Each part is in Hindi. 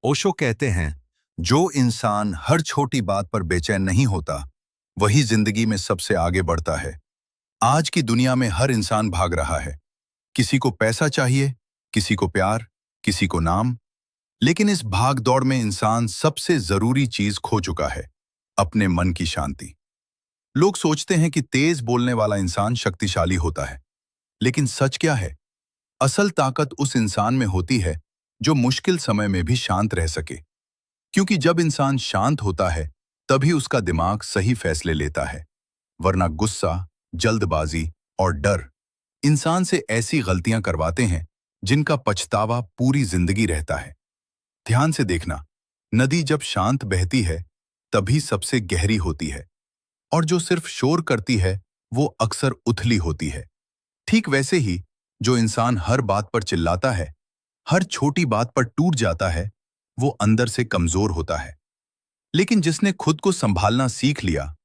ओशो कहते हैं, जो इंसान हर छोटी बात पर बेचैन नहीं होता, वही जिंदगी में सबसे आगे बढ़ता है। आज की दुनिया में हर इंसान भाग रहा है। किसी को पैसा चाहिए, किसी को प्यार, किसी को नाम। लेकिन इस भाग दौड़ में इंसान सबसे जरूरी चीज खो चुका है, अपने मन की शांति। लोग सोचते हैं कि तेज बोलने वाला इंसान शक्तिशाली होता है, लेकिन सच क्या है? असल ताकत उस इंसान में होती है जो मुश्किल समय में भी शांत रह सके। क्योंकि जब इंसान शांत होता है, तभी उसका दिमाग सही फैसले लेता है। वरना गुस्सा, जल्दबाजी और डर इंसान से ऐसी गलतियां करवाते हैं जिनका पछतावा पूरी जिंदगी रहता है। ध्यान से देखना, नदी जब शांत बहती है तभी सबसे गहरी होती है, और जो सिर्फ शोर करती है वो अक्सर उथली होती है। ठीक वैसे ही जो इंसान हर बात पर चिल्लाता है, हर छोटी बात पर टूट जाता है, वो अंदर से कमजोर होता है। लेकिन जिसने खुद को संभालना सीख लिया,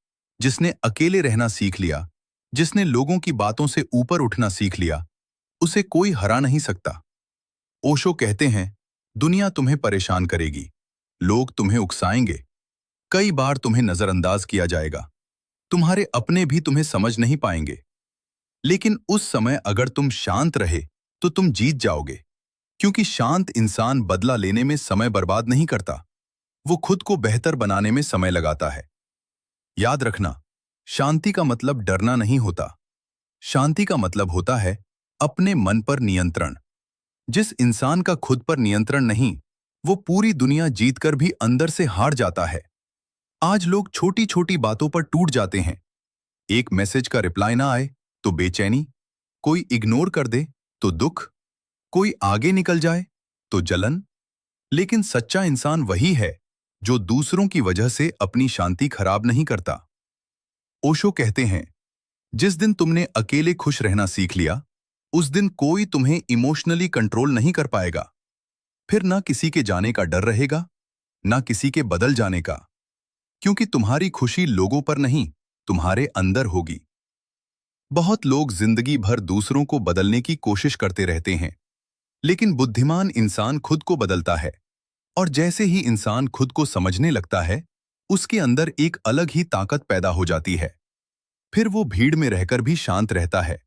जिसने अकेले रहना सीख लिया, जिसने लोगों की बातों से ऊपर उठना सीख लिया, उसे कोई हरा नहीं सकता। ओशो कहते हैं, दुनिया तुम्हें परेशान करेगी, लोग तुम्हें उकसाएंगे, कई बार तुम्हें नजरअंदाज किया जाएगा, तुम्हारे अपने भी तुम्हें समझ नहीं पाएंगे। लेकिन उस समय अगर तुम शांत रहे तो तुम जीत जाओगे। क्योंकि शांत इंसान बदला लेने में समय बर्बाद नहीं करता, वो खुद को बेहतर बनाने में समय लगाता है। याद रखना, शांति का मतलब डरना नहीं होता। शांति का मतलब होता है अपने मन पर नियंत्रण। जिस इंसान का खुद पर नियंत्रण नहीं, वो पूरी दुनिया जीतकर भी अंदर से हार जाता है। आज लोग छोटी छोटी बातों पर टूट जाते हैं। एक मैसेज का रिप्लाई ना आए तो बेचैनी, कोई इग्नोर कर दे तो दुख, कोई आगे निकल जाए तो जलन। लेकिन सच्चा इंसान वही है जो दूसरों की वजह से अपनी शांति खराब नहीं करता। ओशो कहते हैं, जिस दिन तुमने अकेले खुश रहना सीख लिया, उस दिन कोई तुम्हें इमोशनली कंट्रोल नहीं कर पाएगा। फिर ना किसी के जाने का डर रहेगा, ना किसी के बदल जाने का। क्योंकि तुम्हारी खुशी लोगों पर नहीं, तुम्हारे अंदर होगी। बहुत लोग जिंदगी भर दूसरों को बदलने की कोशिश करते रहते हैं, लेकिन बुद्धिमान इंसान खुद को बदलता है। और जैसे ही इंसान खुद को समझने लगता है, उसके अंदर एक अलग ही ताकत पैदा हो जाती है। फिर वो भीड़ में रहकर भी शांत रहता है,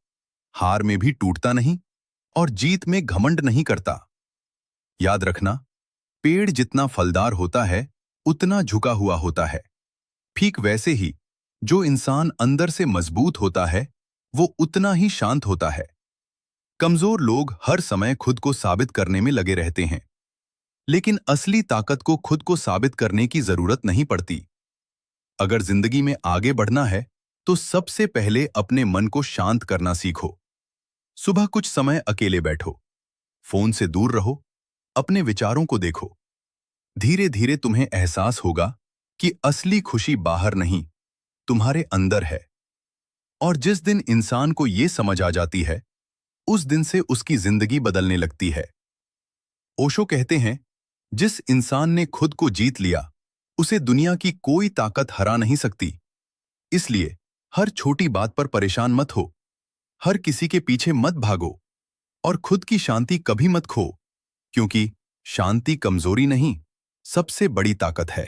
हार में भी टूटता नहीं और जीत में घमंड नहीं करता। याद रखना, पेड़ जितना फलदार होता है, उतना झुका हुआ होता है। ठीक वैसे ही जो इंसान अंदर से मजबूत होता है, वो उतना ही शांत होता है। कमजोर लोग हर समय खुद को साबित करने में लगे रहते हैं, लेकिन असली ताकत को खुद को साबित करने की जरूरत नहीं पड़ती। अगर जिंदगी में आगे बढ़ना है तो सबसे पहले अपने मन को शांत करना सीखो। सुबह कुछ समय अकेले बैठो, फोन से दूर रहो, अपने विचारों को देखो। धीरे धीरे तुम्हें एहसास होगा कि असली खुशी बाहर नहीं, तुम्हारे अंदर है। और जिस दिन इंसान को ये समझ आ जाती है, उस दिन से उसकी जिंदगी बदलने लगती है। ओशो कहते हैं, जिस इंसान ने खुद को जीत लिया, उसे दुनिया की कोई ताकत हरा नहीं सकती। इसलिए हर छोटी बात पर परेशान मत हो, हर किसी के पीछे मत भागो, और खुद की शांति कभी मत खो। क्योंकि शांति कमजोरी नहीं, सबसे बड़ी ताकत है।